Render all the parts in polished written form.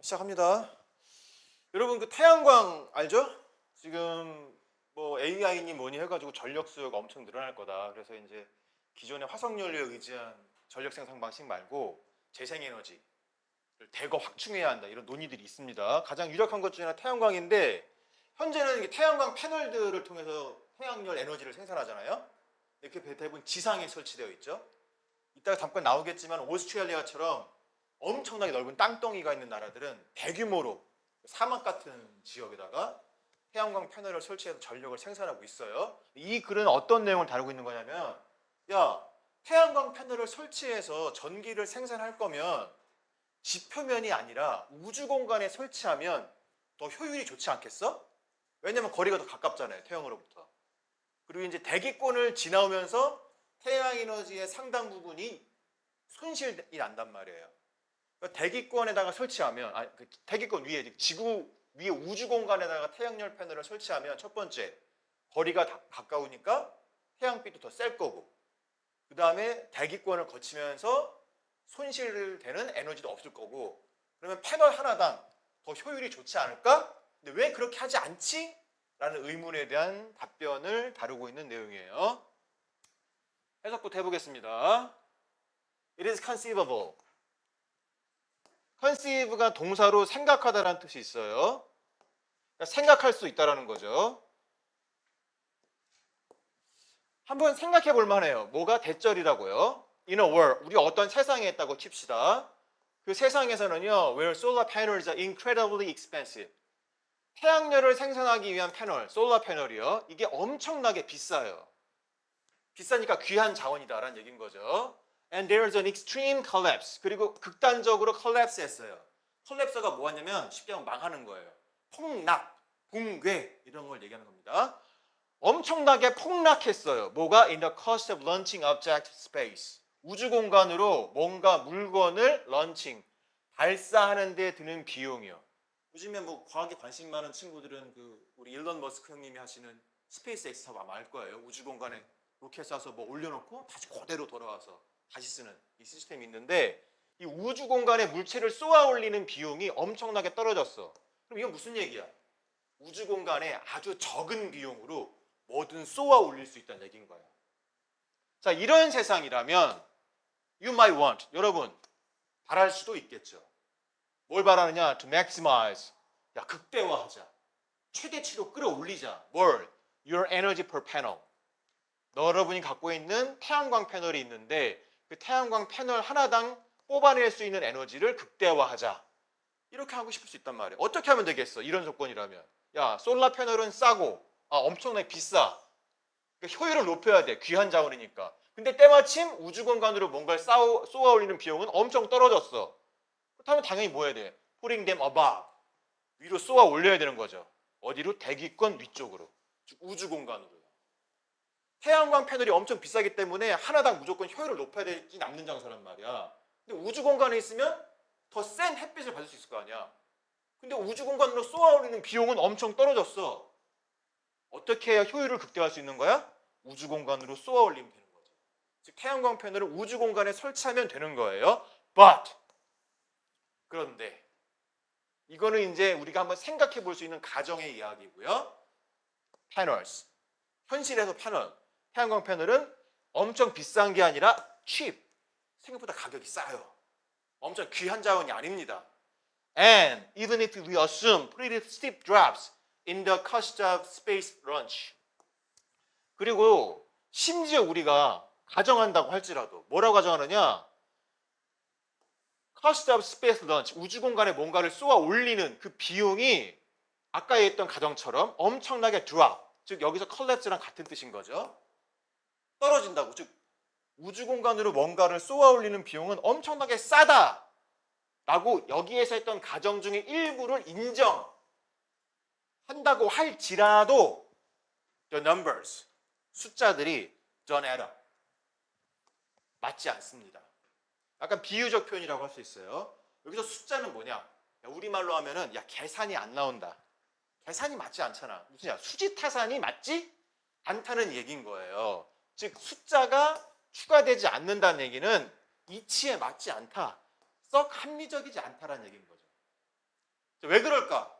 시작합니다. 여러분 그 태양광 알죠? 지금 뭐 AI니 뭐니 해가지고 전력 수요가 엄청 늘어날 거다. 그래서 이제 기존의 화석연료에 의지한 전력 생산 방식 말고 재생에너지를 대거 확충해야 한다. 이런 논의들이 있습니다. 가장 유력한 것 중에 하나 태양광인데 현재는 이게 태양광 패널들을 통해서 태양열 에너지를 생산하잖아요. 이렇게 대부분 지상에 설치되어 있죠. 이따가 잠깐 나오겠지만 오스트레일리아처럼 엄청나게 넓은 땅덩이가 있는 나라들은 대규모로 사막 같은 지역에다가 태양광 패널을 설치해서 전력을 생산하고 있어요. 이 글은 어떤 내용을 다루고 있는 거냐면, 야, 태양광 패널을 설치해서 전기를 생산할 거면 지표면이 아니라 우주 공간에 설치하면 더 효율이 좋지 않겠어? 왜냐면 거리가 더 가깝잖아요, 태양으로부터. 그리고 이제 대기권을 지나오면서 태양 에너지의 상당 부분이 손실이 난단 말이에요. 그러니까 대기권에다가 설치하면, 그 대기권 위에 지구 위에 우주 공간에다가 태양열 패널을 설치하면 첫 번째 거리가 가까우니까 태양빛도 더 셀 거고, 그 다음에 대기권을 거치면서 손실되는 에너지도 없을 거고, 그러면 패널 하나당 더 효율이 좋지 않을까? 근데 왜 그렇게 하지 않지? 라는 의문에 대한 답변을 다루고 있는 내용이에요. 해석부터 해보겠습니다. It is conceivable. conceive가 동사로 생각하다라는 뜻이 있어요. 그러니까 생각할 수 있다라는 거죠. 한번 생각해 볼 만해요. 뭐가 대절이라고요? In a world, 우리 어떤 세상에 있다고 칩시다. 그 세상에서는요, where solar panels are incredibly expensive. 태양열을 생산하기 위한 패널, 솔라 패널이요. 이게 엄청나게 비싸요. 비싸니까 귀한 자원이다라는 얘기인 거죠. And there's an extreme collapse. 그리고 극단적으로 collapse 했어요. collapse가 뭐냐면 쉽게 하면 망하는 거예요. 폭락, 붕괴 이런 걸 얘기하는 겁니다. 엄청나게 폭락했어요. 뭐가? In the cost of launching object space. 우주 공간으로 뭔가 물건을 런칭, 발사하는 데 드는 비용이요. 요즘에 뭐 과학에 관심 많은 친구들은 그 우리 일론 머스크 형님이 하시는 스페이스 X 타고 아마 알 거예요. 우주 공간에 로켓 쏴서 뭐 올려놓고 다시 그대로 돌아와서 다시 쓰는 이 시스템이 있는데, 이 우주 공간에 물체를 쏘아 올리는 비용이 엄청나게 떨어졌어. 그럼 이건 무슨 얘기야? 우주 공간에 아주 적은 비용으로 뭐든 쏘아 올릴 수 있다는 얘기인 거야. 자, 이런 세상이라면 you might want, 여러분 바랄 수도 있겠죠. 뭘 바라느냐? To maximize. 야, 극대화하자. 최대치로 끌어올리자. 뭘? Your energy per panel. 여러분이 갖고 있는 태양광 패널이 있는데 그 태양광 패널 하나당 뽑아낼 수 있는 에너지를 극대화하자. 이렇게 하고 싶을 수 있단 말이에요. 어떻게 하면 되겠어? 이런 조건이라면. 야, 솔라 패널은 싸고 엄청나게 비싸. 그러니까 효율을 높여야 돼. 귀한 자원이니까. 근데 때마침 우주 공간으로 뭔가를 쏘아 올리는 비용은 엄청 떨어졌어. 그렇다면 당연히 뭐 해야 돼? Putting them above. 위로 쏘아 올려야 되는 거죠. 어디로? 대기권 위쪽으로. 즉 우주 공간으로. 태양광 패널이 엄청 비싸기 때문에 하나당 무조건 효율을 높여야 되지 남는 장사란 말이야. 근데 우주 공간에 있으면 더 센 햇빛을 받을 수 있을 거 아니야. 근데 우주 공간으로 쏘아 올리는 비용은 엄청 떨어졌어. 어떻게 해야 효율을 극대화할 수 있는 거야? 우주 공간으로 쏘아 올리면 되는 거죠. 즉 태양광 패널을 우주 공간에 설치하면 되는 거예요. But 그런데 이거는 이제 우리가 한번 생각해 볼 수 있는 가정의 이야기고요. Panels. 현실에서 패널. 태양광 패널은 엄청 비싼 게 아니라 cheap. 생각보다 가격이 싸요. 엄청 귀한 자원이 아닙니다. And even if we assume pretty steep drops in the cost of space launch. 그리고 심지어 우리가 가정한다고 할지라도 뭐라고 가정하느냐? cost of space launch. 우주 공간에 뭔가를 쏘아 올리는 그 비용이 아까 얘기했던 가정처럼 엄청나게 drop. 즉 여기서 collapse랑 같은 뜻인 거죠. 떨어진다고. 즉 우주 공간으로 뭔가를 쏘아 올리는 비용은 엄청나게 싸다 라고 여기에서 했던 가정 중에 일부를 인정한다고 할지라도 the numbers, 숫자들이 don't add up. 맞지 않습니다. 약간 비유적 표현이라고 할 수 있어요. 여기서 숫자는 뭐냐? 우리말로 하면은 야, 계산이 안 나온다. 계산이 맞지 않잖아. 무슨 수지타산이 맞지 않다는 얘기인 거예요. 즉 숫자가 추가되지 않는다는 얘기는 이치에 맞지 않다. 썩 합리적이지 않다라는 얘기인 거죠. 왜 그럴까?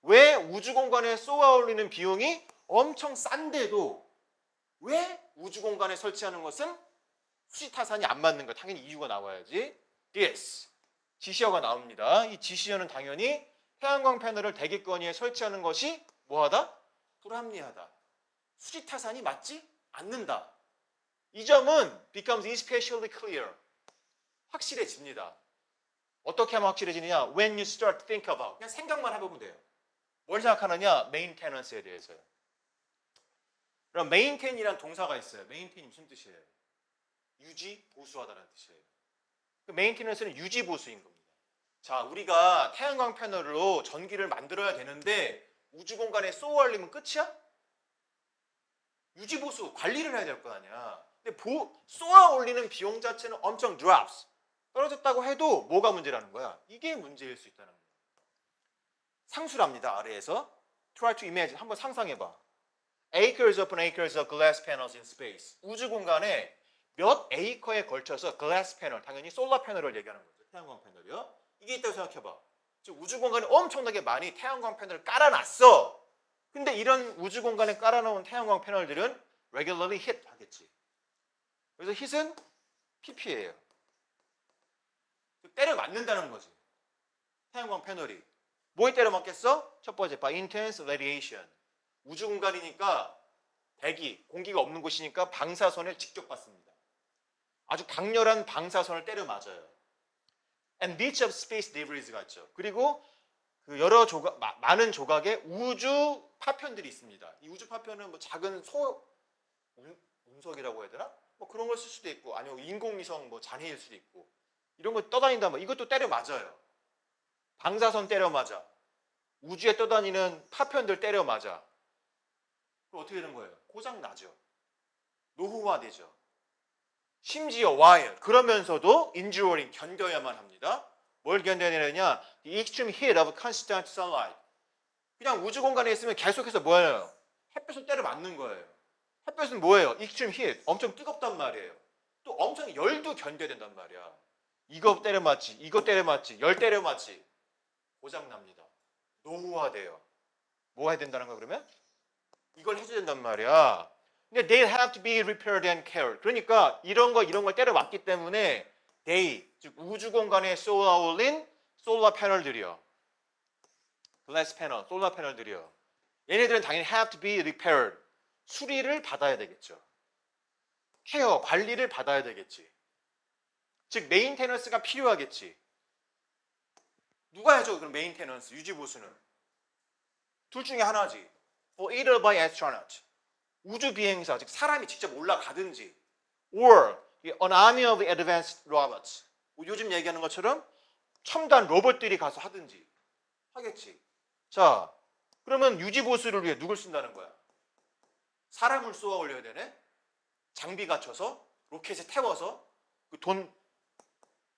왜 우주 공간에 쏘아 올리는 비용이 엄청 싼데도 왜 우주 공간에 설치하는 것은 수지타산이 안 맞는 거? 당연히 이유가 나와야지. This 지시어가 나옵니다. 이 지시어는 당연히 태양광 패널을 대기권 위에 설치하는 것이 뭐하다? 불합리하다. 수지타산이 맞지 않는다. 이 점은 becomes especially clear. 확실해집니다. 어떻게 하면 확실해지느냐? When you start to think about. 그냥 생각만 해보면 돼요. 뭘 생각하느냐? maintenance에 대해서요. 그럼 maintain이란 동사가 있어요. maintain이 무슨 뜻이에요? 유지, 보수하다는 뜻이에요. 그 maintenance는 유지, 보수인 겁니다. 자, 우리가 태양광 패널로 전기를 만들어야 되는데 우주 공간에 쏘아 올리면 끝이야? 유지, 보수, 관리를 해야 될 거 아니야. 근데 쏘아 올리는 비용 자체는 엄청 drops. 떨어졌다고 해도 뭐가 문제라는 거야? 이게 문제일 수 있다는 거야. 상수랍니다. 아래에서. Try to imagine. 한번 상상해봐. Acres upon acres of glass panels in space. 우주 공간에 몇 에이커에 걸쳐서 glass panel, 당연히 솔라 패널을 얘기하는 거죠. 태양광 패널이요. 이게 있다고 생각해봐. 즉 우주 공간에 엄청나게 많이 태양광 패널을 깔아놨어. 근데 이런 우주 공간에 깔아놓은 태양광 패널들은 regularly hit 하겠지. 그래서 hit은 pp예요. 때려 맞는다는 거지. 태양광 패널이. 뭐에 때려 맞겠어? 첫 번째, by intense radiation. 우주 공간이니까 대기, 공기가 없는 곳이니까 방사선을 직접 받습니다. 아주 강렬한 방사선을 때려 맞아요. And rich of space debris가 있죠. 그리고 그 여러 조각, 많은 조각의 우주 파편들이 있습니다. 이 우주 파편은 뭐 작은 운석이라고 해야 되나? 뭐 그런 걸 쓸 수도 있고, 아니면 인공위성 뭐 잔해일 수도 있고, 이런 거 떠다닌다 뭐 이것도 때려 맞아요. 방사선 때려 맞아. 우주에 떠다니는 파편들 때려 맞아. 그럼 어떻게 되는 거예요? 고장 나죠. 노후화되죠. 심지어 while 그러면서도 enduring 견뎌야만 합니다. 뭘 견뎌야 되느냐? The extreme heat of constant sunlight. 그냥 우주 공간에 있으면 계속해서 뭐예요? 햇볕을 때려 맞는 거예요. 햇볕은 뭐예요? extreme heat. 엄청 뜨겁단 말이에요. 또 엄청 열도 견뎌야 된단 말이야. 이거 때려 맞지, 이거 때려 맞지, 열 때려 맞지. 고장 납니다. 노후화돼요. 뭐 해야 된다는 거야 그러면? 이걸 해줘야 된단 말이야. 근데 they have to be repaired and cared. 그러니까 이런 걸 때려 맞기 때문에 they, 즉 우주 공간에 쏘아 올린 솔라 패널들이요. 글라스 패널, 솔라 패널들이요. 얘네들은 당연히 have to be repaired. 수리를 받아야 되겠죠. 케어, 관리를 받아야 되겠지. 즉 메인테넌스가 필요하겠지. 누가 해줘 그럼 메인테넌스, 유지 보수는? 둘 중에 하나지. or either by astronaut. 우주 비행사, 즉 사람이 직접 올라가든지 or an army of advanced robots. 요즘 얘기하는 것처럼 첨단 로봇들이 가서 하든지 하겠지. 자, 그러면 유지 보수를 위해 누굴 쓴다는 거야? 사람을 쏘아 올려야 되네? 장비 갖춰서 로켓에 태워서 그 돈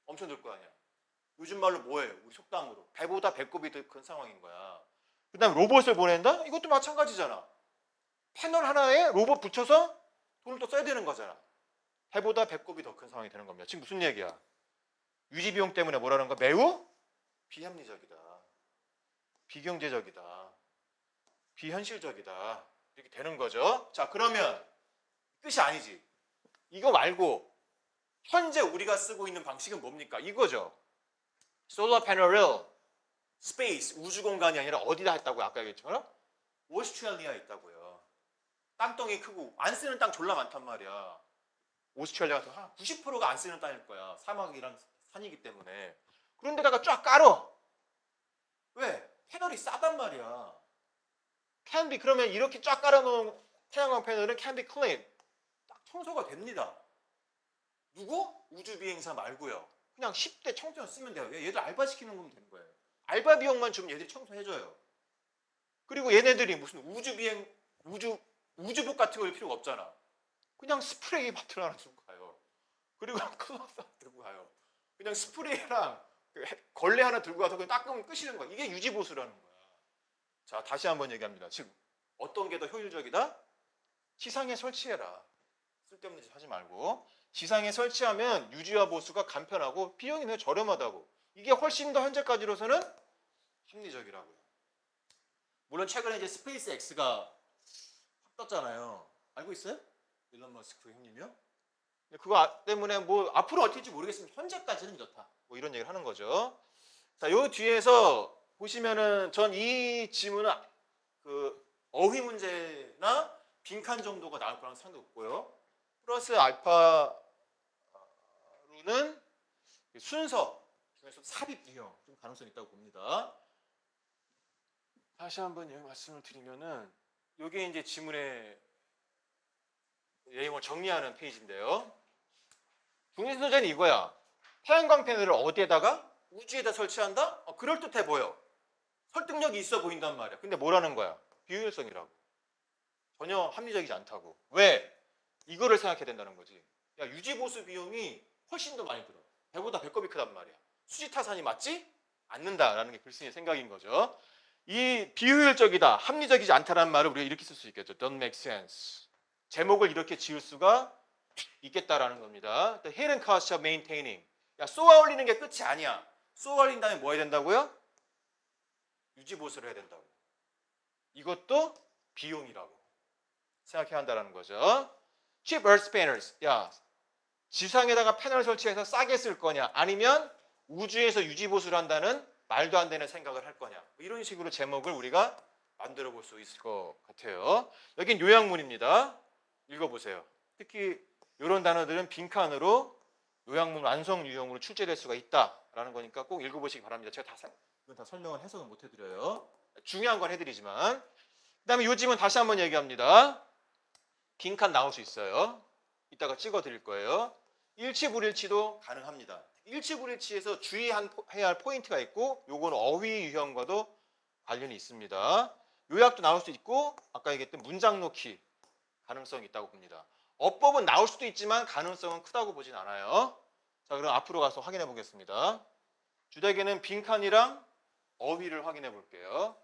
엄청 들 거 아니야. 요즘 말로 뭐예요? 우리 속담으로 배보다 배꼽이 더 큰 상황인 거야. 그 다음 로봇을 보낸다? 이것도 마찬가지잖아. 패널 하나에 로봇 붙여서 돈을 또 써야 되는 거잖아. 배보다 배꼽이 더 큰 상황이 되는 겁니다. 지금 무슨 얘기야? 유지 비용 때문에 뭐라는 거야? 매우 비합리적이다. 비경제적이다. 비현실적이다. 이렇게 되는 거죠. 자, 그러면 끝이 아니지. 이거 말고 현재 우리가 쓰고 있는 방식은 뭡니까? 이거죠. 솔라 패널을 스페이스, 우주 공간이 아니라 어디다 했다고요? 아까 얘기했잖아. 오스트레일리아에 있다고요. 땅덩이 크고 안 쓰는 땅 졸라 많단 말이야. 오스트레일리아 같은 한 90%가 안 쓰는 땅일 거야. 사막이랑 산이기 때문에. 그런데다가 쫙 깔어. 왜? 패널이 싸단 말이야. can be, 그러면 이렇게 쫙 깔아놓은 태양광 패널은 can be clean. 딱 청소가 됩니다. 누구? 우주 비행사 말고요. 그냥 10대 청소년 쓰면 돼요. 얘들 알바 시키는 거면 되는 거예요. 알바 비용만 주면 얘들이 청소해줘요. 그리고 얘네들이 무슨 우주 비행, 우주복 같은 거 필요가 없잖아. 그냥 스프레이 바틀 하나 들고 가요. 그리고 클로스 하나 들고 가요. 그냥 스프레이랑 걸레 하나 들고 가서 그냥 닦으면 끝이는 거야. 이게 유지보수라는 거야. 자, 다시 한번 얘기합니다. 즉 어떤 게 더 효율적이다? 지상에 설치해라. 쓸데없는 짓 하지 말고 지상에 설치하면 유지와 보수가 간편하고 비용이 더 저렴하다고. 이게 훨씬 더 현재까지로서는 합리적이라고요. 물론 최근에 이제 스페이스 X가 확 떴잖아요. 알고 있어요? 일론 머스크 형님이요? 근데 그거 때문에 뭐 앞으로 어떻게 될지 모르겠으면 현재까지는 이렇다. 뭐 이런 얘기를 하는 거죠. 자, 요 뒤에서 보시면은 전 이 지문은 그 어휘 문제나 빈칸 정도가 나올 거라는 생각도 없고요. 플러스 알파루는 순서 중에서 삽입 유형 좀 가능성이 있다고 봅니다. 다시 한번 말씀을 드리면은 이게 이제 지문의 내용을 정리하는 페이지인데요. 중립선전이 이거야. 태양광 패널을 어디에다가? 우주에다 설치한다? 그럴듯해 보여. 설득력이 있어 보인단 말이야. 근데 뭐라는 거야? 비효율성이라고. 전혀 합리적이지 않다고. 왜? 이거를 생각해야 된다는 거지. 야, 유지보수 비용이 훨씬 더 많이 들어. 배보다 배꼽이 크단 말이야. 수지타산이 맞지? 않는다라는 게 글쓴이의 생각인 거죠. 이 비효율적이다, 합리적이지 않다라는 말을 우리가 이렇게 쓸 수 있겠죠. Don't make sense. 제목을 이렇게 지을 수가 있겠다라는 겁니다. The hidden cost of maintaining. 야, 쏘아 올리는 게 끝이 아니야. 쏘아 올린 다음에 뭐 해야 된다고요? 유지보수를 해야 된다고. 이것도 비용이라고 생각해야 한다는 거죠. Cheap earth painters. 야, 지상에다가 패널 설치해서 싸게 쓸 거냐? 아니면 우주에서 유지보수를 한다는 말도 안 되는 생각을 할 거냐? 이런 식으로 제목을 우리가 만들어 볼 수 있을 것 같아요. 여긴 요약문입니다. 읽어보세요. 특히 이런 단어들은 빈칸으로 요약문 완성 유형으로 출제될 수가 있다라는 거니까 꼭 읽어보시기 바랍니다. 제가 이건 다 설명을 해석은 못 해드려요. 중요한 건 해드리지만. 그 다음에 요즘은 다시 한번 얘기합니다. 빈칸 나올 수 있어요. 이따가 찍어 드릴 거예요. 일치불일치도 가능합니다. 일치불일치에서 주의해야 할 포인트가 있고 요거는 어휘 유형과도 관련이 있습니다. 요약도 나올 수 있고 아까 얘기했던 문장 놓기 가능성이 있다고 봅니다. 어법은 나올 수도 있지만 가능성은 크다고 보진 않아요. 자, 그럼 앞으로 가서 확인해 보겠습니다. 주되게는 빈칸이랑 어휘를 확인해 볼게요.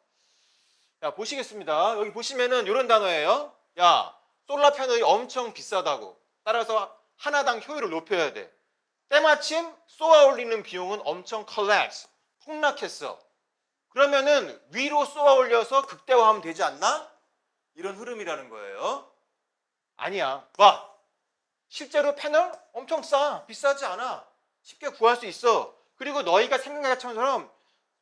자, 보시겠습니다. 여기 보시면은 이런 단어예요. 야, 솔라 패널이 엄청 비싸다고. 따라서 하나당 효율을 높여야 돼. 때마침 쏘아 올리는 비용은 엄청 collapse, 폭락했어. 그러면은 위로 쏘아 올려서 극대화하면 되지 않나? 이런 흐름이라는 거예요. 아니야. 봐. 실제로 패널 엄청 싸. 비싸지 않아. 쉽게 구할 수 있어. 그리고 너희가 생각한 것처럼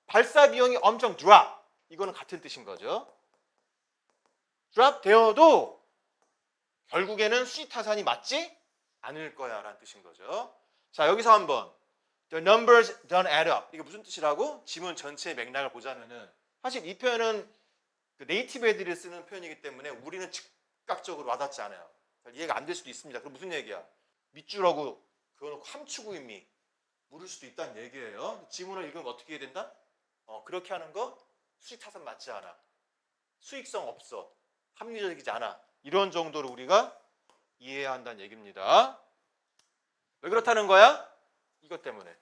발사 비용이 엄청 drop. 이거는 같은 뜻인 거죠. drop 되어도 결국에는 수지타산이 맞지 않을 거야 라는 뜻인 거죠. 자, 여기서 한번 The numbers don't add up. 이게 무슨 뜻이라고? 지문 전체의 맥락을 보자면은 사실 이 표현은 그 네이티브 애들이 쓰는 표현이기 때문에 우리는 즉각적으로 와닿지 않아요. 이해가 안 될 수도 있습니다. 그럼 무슨 얘기야? 밑줄하고 그거는 함축 의미 물을 수도 있다는 얘기예요. 지문을 읽으면 어떻게 해야 된다? 그렇게 하는 거 수익타산 맞지 않아. 수익성 없어. 합리적이지 않아. 이런 정도로 우리가 이해해야 한다는 얘기입니다. 왜 그렇다는 거야? 이것 때문에.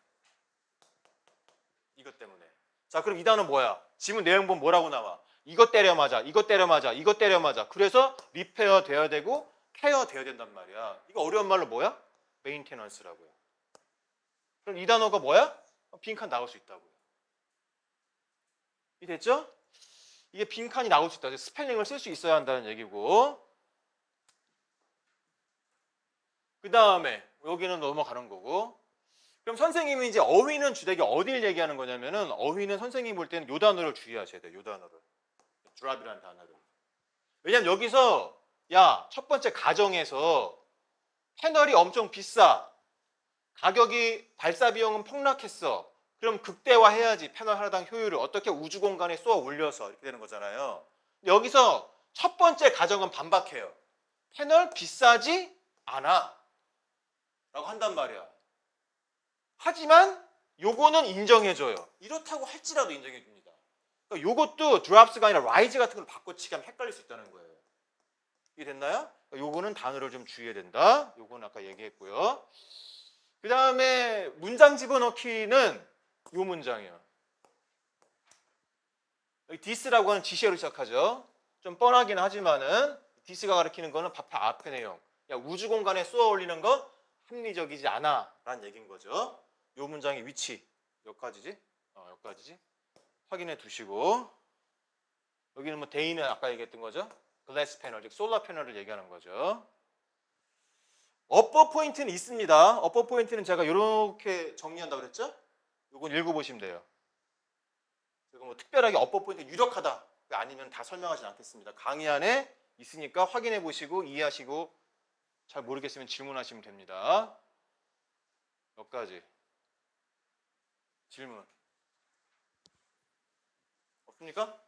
이것 때문에. 자, 그럼 이 단어 뭐야? 지문 내용 보면 뭐라고 나와? 이것 때려 맞아. 이것 때려 맞아. 이것 때려 맞아. 그래서 리페어 돼야 되고 케어 돼야 된단 말이야. 이거 어려운 말로 뭐야? 메인테넌스라고요. 그럼 이 단어가 뭐야? 빈칸 나올 수 있다고요. 이 됐죠? 이게 빈칸이 나올 수 있다. 스펠링을 쓸 수 있어야 한다는 얘기고. 그 다음에 여기는 넘어가는 거고. 그럼 선생님이 이제 어휘는 주되게 어디를 얘기하는 거냐면은 어휘는 선생님이 볼 때는 요 단어를 주의하셔야 돼요. 요 단어를. 드랍이라는 단어를. 왜냐면 여기서 야, 첫 번째 가정에서 패널이 엄청 비싸. 가격이 발사 비용은 폭락했어. 그럼 극대화해야지. 패널 하나당 효율을 어떻게 우주 공간에 쏘아 올려서 이렇게 되는 거잖아요. 여기서 첫 번째 가정은 반박해요. 패널 비싸지 않아. 라고 한단 말이야. 하지만 요거는 인정해줘요. 이렇다고 할지라도 인정해줍니다. 그러니까 요것도 드랍스가 아니라 라이즈 같은 걸 바꿔치기 하면 헷갈릴 수 있다는 거예요. 이해됐나요? 요거는 단어를 좀 주의해야 된다. 요거는 아까 얘기했고요. 그 다음에 문장 집어넣기는 요 문장이에요. 여기 this라고 하는 지시어로 시작하죠. 좀 뻔하긴 하지만은 this가 가리키는 거는 앞에 내용. 야, 우주 공간에 쏘아 올리는 거 합리적이지 않아 라는 얘기인 거죠. 요 문장의 위치 여기까지지? 여기까지지? 확인해 두시고 여기는 뭐 데이는 아까 얘기했던 거죠. 글래스 패널, 즉 솔라 패널을 얘기하는 거죠. 업버 포인트는 있습니다. 업버 포인트는 제가 이렇게 정리한다고 그랬죠? 이건 읽어보시면 돼요. 제가 뭐 특별하게 업버 포인트 유력하다 아니면 다 설명하진 않겠습니다. 강의 안에 있으니까 확인해 보시고 이해하시고 잘 모르겠으면 질문하시면 됩니다. 몇 가지 질문 없습니까?